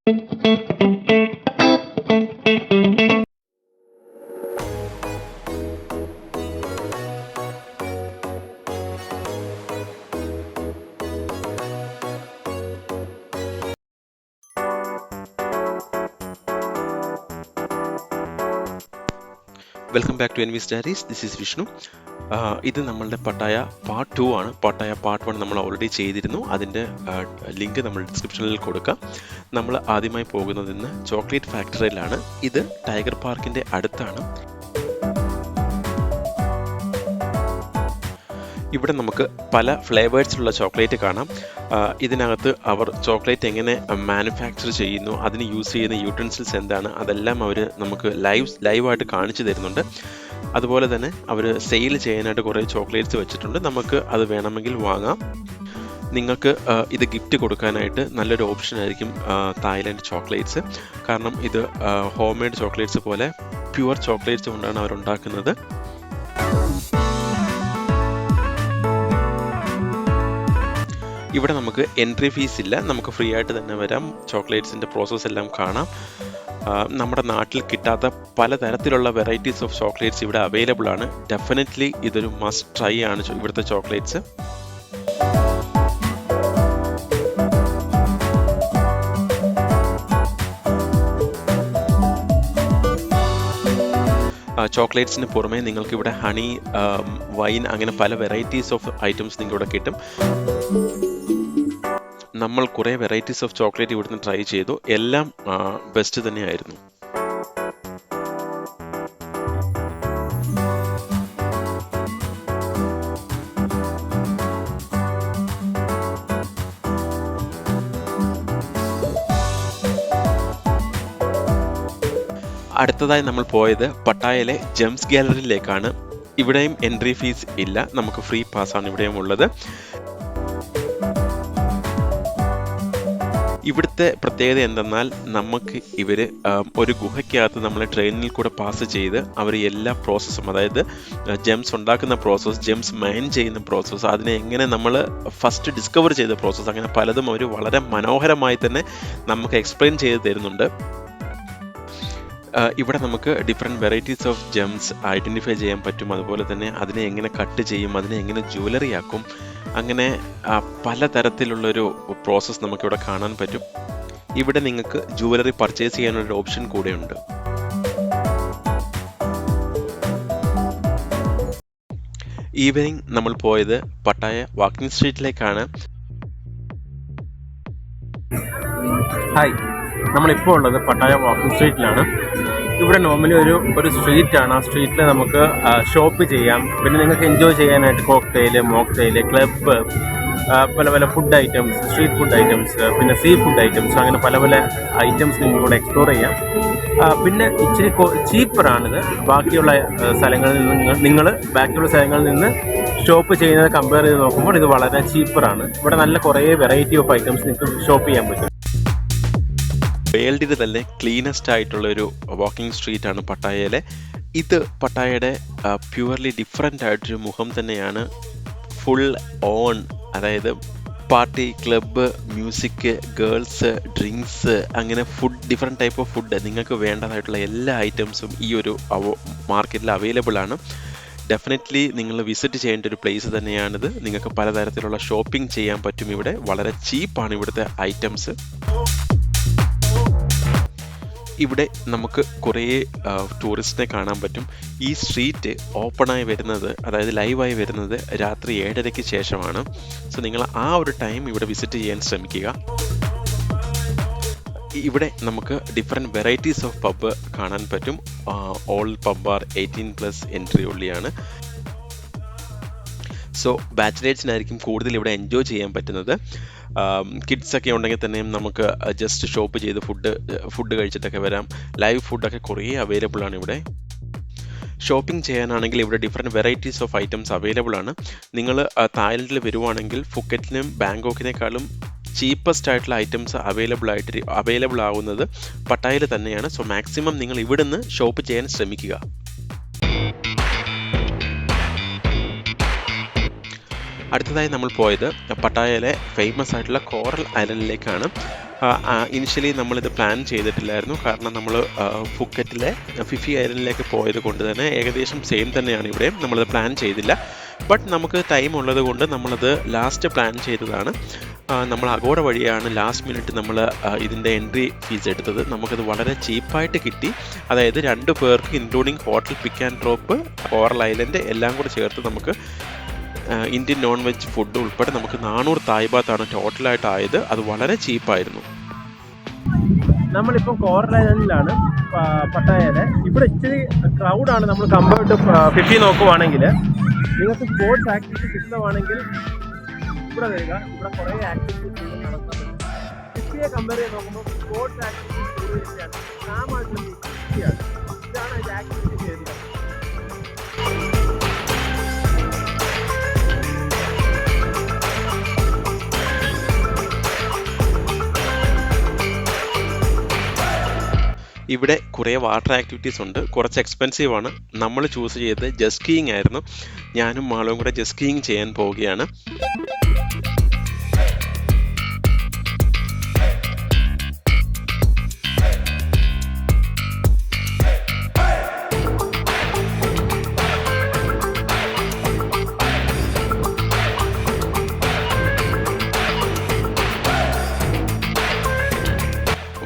Welcome back to Envis diaries. This is Vishnu. ഇത് നമ്മളുടെ Pattaya part 2 ആണ്. പട്ടായ പാർട്ട് 1 നമ്മൾ ഓൾറെഡി ചെയ്തിരുന്നു. അതിൻ്റെ ലിങ്ക് നമ്മൾ ഡിസ്ക്രിപ്ഷനിൽ കൊടുക്കാം. നമ്മൾ ആദ്യമായി പോകുന്നത് ഇന്ന് ചോക്ലേറ്റ് ഫാക്ടറിയിലാണ്. ഇത് ടൈഗർ പാർക്കിൻ്റെ അടുത്താണ്. ഇവിടെ നമുക്ക് പല ഫ്ലേവേഴ്സിലുള്ള ചോക്ലേറ്റ് കാണാം. ഇതിനകത്ത് അവർ ചോക്ലേറ്റ് എങ്ങനെ മാനുഫാക്ചർ ചെയ്യുന്നു, അതിന് യൂസ് ചെയ്യുന്ന യൂട്ടൻസിൽസ് എന്താണ്, അതെല്ലാം അവർ നമുക്ക് ലൈവായിട്ട് കാണിച്ചു തരുന്നുണ്ട്. അതുപോലെ തന്നെ അവർ സെയിൽ ചെയ്യാനായിട്ട് കുറേ ചോക്ലേറ്റ്സ് വെച്ചിട്ടുണ്ട്. നമുക്ക് അത് വേണമെങ്കിൽ വാങ്ങാം. നിങ്ങൾക്ക് ഇത് ഗിഫ്റ്റ് കൊടുക്കാനായിട്ട് നല്ലൊരു ഓപ്ഷൻ ആയിരിക്കും തായ്ലൻഡ് ചോക്ലേറ്റ്സ്. കാരണം ഇത് ഹോം മെയ്ഡ് ചോക്ലേറ്റ്സ് പോലെ പ്യുവർ ചോക്ലേറ്റ്സ് കൊണ്ടാണ് അവരുണ്ടാക്കുന്നത്. ഇവിടെ നമുക്ക് എൻട്രി ഫീസ് ഇല്ല, നമുക്ക് ഫ്രീ ആയിട്ട് തന്നെ വരാം. ചോക്ലേറ്റ്സിൻ്റെ പ്രോസസ്സ് എല്ലാം കാണാം. നമ്മുടെ നാട്ടിൽ കിട്ടാത്ത പലതരത്തിലുള്ള വെറൈറ്റീസ് ഓഫ് ചോക്ലേറ്റ്സ് ഇവിടെ അവൈലബിൾ ആണ്. ഡെഫിനറ്റ്ലി ഇതൊരു മസ്റ്റ് ട്രൈ ആണ് ഇവിടുത്തെ ചോക്ലേറ്റ്സ്. ചോക്ലേറ്റ്സിന് പുറമെ നിങ്ങൾക്ക് ഇവിടെ ഹണി, വൈൻ, അങ്ങനെ പല വെറൈറ്റീസ് ഓഫ് ഐറ്റംസ് നിങ്ങൾക്കിവിടെ കിട്ടും. നമ്മൾ കുറേ വെറൈറ്റീസ് ഓഫ് ചോക്ലേറ്റ് ഇവിടുന്ന് ട്രൈ ചെയ്തു. എല്ലാം ബെസ്റ്റ് തന്നെയായിരുന്നു. അടുത്തതായി നമ്മൾ പോയത് പട്ടായയിലെ ജെംസ് ഗാലറിയിലേക്കാണ്. ഇവിടെയും എൻട്രി ഫീസ് ഇല്ല, നമുക്ക് ഫ്രീ പാസ്സാണ് ഇവിടെയും ഉള്ളത്. ഇവിടുത്തെ പ്രത്യേകത എന്തെന്നാൽ നമുക്ക് ഇവർ ഒരു ഗുഹയ്ക്കകത്ത് നമ്മളെ ട്രെയിനിൽ കൂടെ പാസ് ചെയ്ത് അവർ എല്ലാ പ്രോസസ്സും, അതായത് ജെംസ് ഉണ്ടാക്കുന്ന പ്രോസസ്സ്, ജെംസ് മൈൻ ചെയ്യുന്ന പ്രോസസ്സ്, അതിനെ എങ്ങനെ നമ്മൾ ഫസ്റ്റ് ഡിസ്കവർ ചെയ്ത പ്രോസസ്സ്, അങ്ങനെ പലതും അവർ വളരെ മനോഹരമായി തന്നെ നമുക്ക് എക്സ്പ്ലെയിൻ ചെയ്ത് തരുന്നുണ്ട്. ഇവിടെ നമുക്ക് different varieties of Gems identify ചെയ്യാൻ പറ്റും. അതുപോലെ തന്നെ അതിനെ എങ്ങനെ കട്ട് ചെയ്യും, അതിനെ എങ്ങനെ ജ്വല്ലറി ആക്കും, അങ്ങനെ പലതരത്തിലുള്ളൊരു പ്രോസസ്സ് നമുക്കിവിടെ കാണാൻ പറ്റും. ഇവിടെ നിങ്ങൾക്ക് ജ്വല്ലറി പർച്ചേസ് ചെയ്യാനുള്ളൊരു ഓപ്ഷൻ കൂടെയുണ്ട്. ഈവനിങ് നമ്മൾ പോയത് പട്ടായ വാക്കിംഗ് സ്ട്രീറ്റിലേക്കാണ്. ഹായ്, നമ്മളിപ്പോൾ ഉള്ളത് പട്ടായ വാക്കിംഗ് സ്ട്രീറ്റിലാണ്. ഇവിടെ നോർമലി ഒരു സ്ട്രീറ്റാണ്. ആ സ്ട്രീറ്റിൽ നമുക്ക് ഷോപ്പ് ചെയ്യാം. പിന്നെ നിങ്ങൾക്ക് എൻജോയ് ചെയ്യാനായിട്ട് കോക്ടെയിൽ, മോക്ടെയിൽ, ക്ലബ്ബ്, പല പല food items, street food items, പിന്നെ സീ ഫുഡ് ഐറ്റംസ്, അങ്ങനെ പല പല ഐറ്റംസ് നിങ്ങൾക്കിവിടെ എക്സ്പ്ലോർ ചെയ്യാം. പിന്നെ ഇച്ചിരി ചീപ്പറാണിത്. ബാക്കിയുള്ള സ്ഥലങ്ങളിൽ നിന്ന് ഷോപ്പ് ചെയ്യുന്നത് കമ്പയർ ചെയ്ത് നോക്കുമ്പോൾ ഇത് വളരെ ചീപ്പറാണ്. ഇവിടെ നല്ല കുറേ വെറൈറ്റി ഓഫ് ഐറ്റംസ് നിങ്ങൾക്ക് ഷോപ്പ് ചെയ്യാൻ പറ്റും. വേൾഡിലെ തന്നെ ക്ലീനസ്റ്റ് ആയിട്ടുള്ള ഒരു വാക്കിംഗ് സ്ട്രീറ്റ് ആണ് പട്ടായയിലെ. ഇത് പട്ടായയുടെ പ്യുവർലി ഡിഫറെൻ്റ് ആയിട്ടൊരു മുഖം തന്നെയാണ്. ഫുൾ ഓൺ, അതായത് party, club, music, girls, drinks, അങ്ങനെ food, different type of food, നിങ്ങൾക്ക് വേണ്ടതായിട്ടുള്ള എല്ലാ ഐറ്റംസും ഈ ഒരു മാർക്കറ്റിൽ അവൈലബിൾ ആണ്. ഡെഫിനറ്റ്ലി നിങ്ങൾ വിസിറ്റ് ചെയ്യേണ്ട ഒരു പ്ലേസ് തന്നെയാണിത്. നിങ്ങൾക്ക് പലതരത്തിലുള്ള ഷോപ്പിംഗ് ചെയ്യാൻ പറ്റും ഇവിടെ. വളരെ ചീപ്പാണ് ഇവിടുത്തെ ഐറ്റംസ്. ഇവിടെ നമുക്ക് കുറേ ടൂറിസ്റ്റിനെ കാണാൻ പറ്റും. ഈ സ്ട്രീറ്റ് ഓപ്പണായി വരുന്നത്, അതായത് ലൈവായി വരുന്നത് രാത്രി 7:30 ശേഷമാണ്. സോ നിങ്ങൾ ആ ഒരു ടൈം ഇവിടെ വിസിറ്റ് ചെയ്യാൻ ശ്രമിക്കുക. ഇവിടെ നമുക്ക് ഡിഫറെൻറ്റ് വെറൈറ്റീസ് ഓഫ് പബ്ബ് കാണാൻ പറ്റും. ഓൾ പബ് ആർ 18+ എൻട്രി ഉള്ളിയാണ്. സോ ബാച്ചിലേഴ്സിനായിരിക്കും കൂടുതൽ ഇവിടെ എൻജോയ് ചെയ്യാൻ പറ്റുന്നത്. കിഡ്സൊക്കെ ഉണ്ടെങ്കിൽ തന്നെയും നമുക്ക് ജസ്റ്റ് ഷോപ്പ് ചെയ്ത് ഫുഡ് കഴിച്ചിട്ടൊക്കെ വരാം. ലൈവ് ഫുഡൊക്കെ കുറേ അവൈലബിൾ ആണ് ഇവിടെ. ഷോപ്പിംഗ് ചെയ്യാനാണെങ്കിൽ ഇവിടെ different varieties of items available ആണ്. നിങ്ങൾ തായ്ലൻഡിൽ വരുവാണെങ്കിൽ ഫുക്കറ്റിനും ബാങ്കോക്കിനേക്കാളും ചീപ്പസ്റ്റ് ആയിട്ടുള്ള ഐറ്റംസ് അവൈലബിൾ ആവുന്നത് പട്ടായയിൽ തന്നെയാണ്. സോ മാക്സിമം നിങ്ങൾ ഇവിടുന്ന് ഷോപ്പ് ചെയ്യാൻ ശ്രമിക്കുക. അടുത്തതായി നമ്മൾ പോയത് പട്ടായയിലെ ഫേമസ് ആയിട്ടുള്ള കോറൽ ഐലൻഡിലേക്കാണ്. ഇനിഷ്യലി നമ്മളിത് പ്ലാൻ ചെയ്തിട്ടില്ലായിരുന്നു, കാരണം നമ്മൾ ഫുക്കറ്റിലെ ഫിഫി ഐലൻഡിലേക്ക് പോയത് കൊണ്ട് തന്നെ ഏകദേശം സെയിം തന്നെയാണ് ഇവിടെയും. നമ്മളത് പ്ലാൻ ചെയ്തില്ല, ബട്ട് നമുക്ക് ടൈം ഉള്ളത് കൊണ്ട് നമ്മളത് ലാസ്റ്റ് പ്ലാൻ ചെയ്തതാണ്. നമ്മൾ അഗോഡ വഴിയാണ് ലാസ്റ്റ് മിനിറ്റ് നമ്മൾ ഇതിൻ്റെ എൻട്രി ഫീസ് എടുത്തത്. നമുക്കത് വളരെ ചീപ്പായിട്ട് കിട്ടി. അതായത് 2 പേർക്ക് including hotel pick and drop, coral island എല്ലാം കൂടെ ചേർത്ത് നമുക്ക് ഇന്ത്യൻ നോൺ വെജ് ഫുഡ് ഉൾപ്പെടെ നമുക്ക് 400 തായ് ബാത്താണ് ടോട്ടലായിട്ടായത്. അത് വളരെ ചീപ്പായിരുന്നു. നമ്മളിപ്പോൾ കോറൽ ഐലൻഡിലാണ്, പട്ടായയിലെ. ഇവിടെ ഇച്ചിരി ക്രൗഡാണ്. നമ്മൾ കമ്പയർ ടു ഫിഫി നോക്കുവാണെങ്കിൽ, നിങ്ങൾക്ക് സ്പോർട്സ് ആക്ടിവിറ്റീസ് ഇഷ്ടമാണെങ്കിൽ ഇവിടെ വരിക. ഇവിടെ കുറേ ആക്ടിവിറ്റീസ് നടക്കുന്നുണ്ട്. ഫിഫിയെ കമ്പയർ ചെയ്ത് നോക്കുമ്പോൾ സ്പോർട്സ് ആക്ടിവിറ്റീസ് കൂടുതലാണ്. സാമായിട്ടുള്ള ഫിഫിയാണ്. ഇതാണ് അതിൻ്റെ ആക്ടിവിറ്റീസ് ഏരിയ. ഇവിടെ കുറേ വാട്ടർ ആക്ടിവിറ്റീസ് ഉണ്ട്, കുറച്ച് എക്സ്പെൻസീവ് ആണ്. നമ്മൾ ചൂസ് ചെയ്തത് ജെറ്റ് സ്കീയിങ് ആയിരുന്നു. ഞാനും മാളവും കൂടെ ജെറ്റ് സ്കീയിങ് ചെയ്യാൻ പോവുകയാണ്.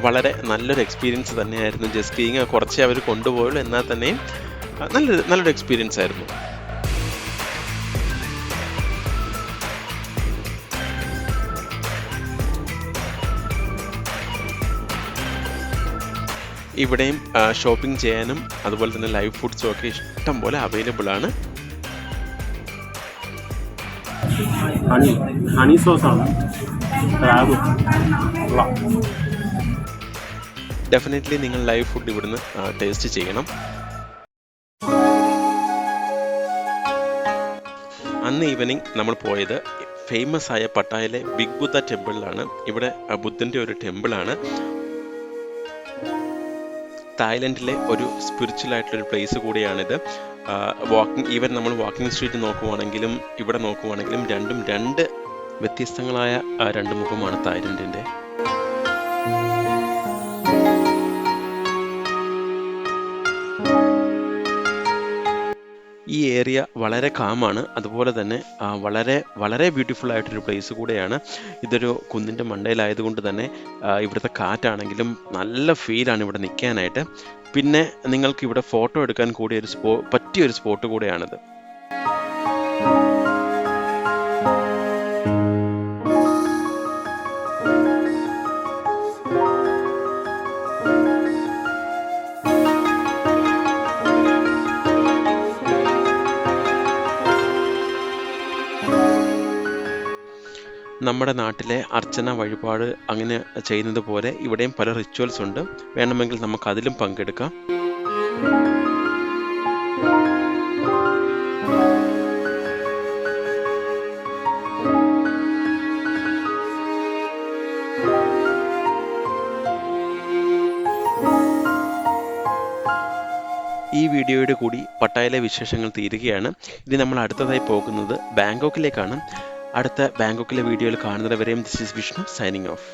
വളരെ നല്ലൊരു എക്സ്പീരിയൻസ് തന്നെയായിരുന്നു ജെറ്റ് സ്കീയിങ്. കുറച്ചേ അവർ കൊണ്ടുപോയുള്ളൂ, എന്നാൽ തന്നെയും നല്ലൊരു എക്സ്പീരിയൻസ് ആയിരുന്നു. ഇവിടെയും ഷോപ്പിംഗ് ചെയ്യാനും അതുപോലെ തന്നെ ലൈവ് ഫുഡ്സും ഒക്കെ ഇഷ്ടം പോലെ അവൈലബിൾ ആണ്. ഹണി സോസാണ്. ഡെഫിനറ്റ്ലി നിങ്ങൾ ലൈവ് ഫുഡ് ഇവിടുന്ന് ടേസ്റ്റ് ചെയ്യണം. അന്ന് ഈവനിങ് നമ്മൾ പോയത് ഫേമസ് ആയ പട്ടായയിലെ ബിഗ് ബുദ്ധ ടെമ്പിളിലാണ്. ഇവിടെ ബുദ്ധൻ്റെ ഒരു ടെമ്പിളാണ്. തായ്ലൻഡിലെ ഒരു സ്പിരിച്വൽ ആയിട്ടുള്ളൊരു പ്ലേസ് കൂടിയാണിത്. ഈവൻ നമ്മൾ വാക്കിംഗ് സ്ട്രീറ്റ് നോക്കുവാണെങ്കിലും ഇവിടെ നോക്കുവാണെങ്കിലും രണ്ടും 2 വ്യത്യസ്തങ്ങളായ 2 മുഖമാണ് തായ്ലൻഡിൻ്റെ. ഈ ഏരിയ വളരെ കാമാണ്, അതുപോലെ തന്നെ വളരെ വളരെ ബ്യൂട്ടിഫുൾ ആയിട്ടൊരു പ്ലേസ് കൂടെയാണ്. ഇതൊരു കുന്നിൻ്റെ മണ്ടയിലായതുകൊണ്ട് തന്നെ ഇവിടുത്തെ കാറ്റാണെങ്കിലും നല്ല ഫീലാണ് ഇവിടെ നിൽക്കാനായിട്ട്. പിന്നെ നിങ്ങൾക്ക് ഇവിടെ ഫോട്ടോ എടുക്കാൻ കൂടിയ പറ്റിയൊരു സ്പോട്ട് കൂടെയാണിത്. നമ്മുടെ നാട്ടിലെ അർച്ചന വഴിപാട് അങ്ങനെ ചെയ്യുന്നത് പോലെ ഇവിടെയും പല റിച്വൽസ് ഉണ്ട്. വേണമെങ്കിൽ നമുക്ക് അതിലും പങ്കെടുക്കാം. ഈ വീഡിയോയുടെ കൂടി പട്ടായയിലെ വിശേഷങ്ങൾ തീരുകയാണ്. ഇനി നമ്മൾ അടുത്തതായി പോകുന്നത് ബാങ്കോക്കിലേക്കാണ്. അടുത്ത ബാങ്കോക്കിലെ വീഡിയോയിൽ കാണുന്നതുവരെയും this is Vishnu signing of.